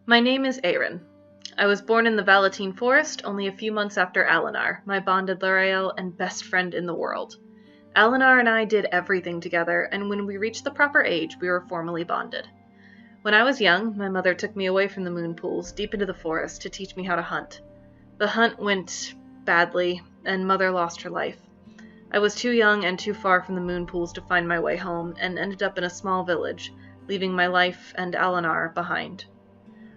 My name is Aerin. I was born in the Valetine Forest only a few months after Alinar, my bonded Larael and best friend in the world. Alinar and I did everything together, and when we reached the proper age, we were formally bonded. When I was young, my mother took me away from the moon pools, deep into the forest, to teach me how to hunt. The hunt went badly, and Mother lost her life. I was too young and too far from the moon pools to find my way home, and ended up in a small village, leaving my life and Alinar behind.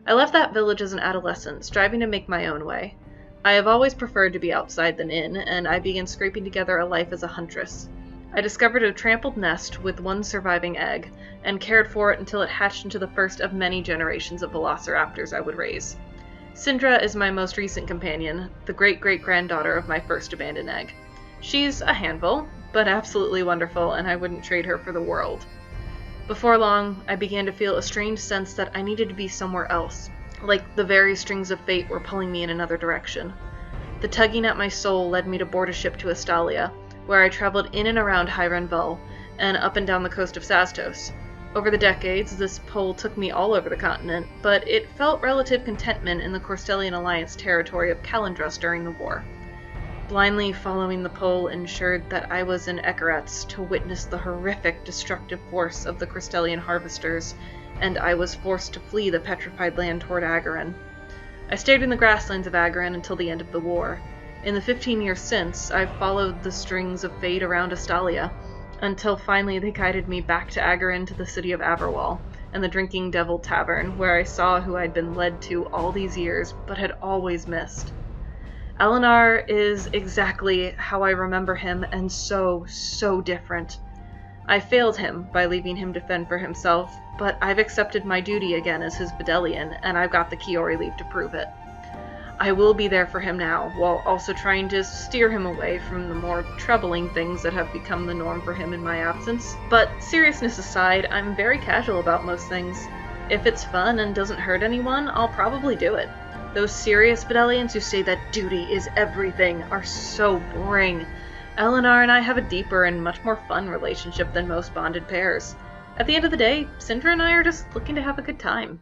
I left that village as an adolescent, striving to make my own way. I have always preferred to be outside than in, and I began scraping together a life as a huntress. I discovered a trampled nest with one surviving egg, and cared for it until it hatched into the first of many generations of velociraptors I would raise. Syndra is my most recent companion, the great-great-granddaughter of my first abandoned egg. She's a handful, but absolutely wonderful, and I wouldn't trade her for the world. Before long, I began to feel a strange sense that I needed to be somewhere else, like the very strings of fate were pulling me in another direction. The tugging at my soul led me to board a ship to Astalia, where I traveled in and around Hyrenvul, and up and down the coast of Sastos. Over the decades, this pole took me all over the continent, but it felt relative contentment in the Corstellian Alliance territory of Kalendros during the war. Blindly following the pole ensured that I was in Ekeretz to witness the horrific destructive force of the Corstellian harvesters, and I was forced to flee the petrified land toward Aerin. I stayed in the grasslands of Aerin until the end of the war. In the 15 years since, I've followed the strings of fate around Astalia, until finally they guided me back to Aerin, to the city of Averwall, and the Drinking Devil Tavern, where I saw who I'd been led to all these years, but had always missed. Alinar is exactly how I remember him, and so different. I failed him by leaving him to fend for himself, but I've accepted my duty again as his Bedelian, and I've got the Kiori leave to prove it. I will be there for him now, while also trying to steer him away from the more troubling things that have become the norm for him in my absence. But seriousness aside, I'm very casual about most things. If it's fun and doesn't hurt anyone, I'll probably do it. Those serious Bedelians who say that duty is everything are so boring. Alinar and I have a deeper and much more fun relationship than most bonded pairs. At the end of the day, Syndra and I are just looking to have a good time.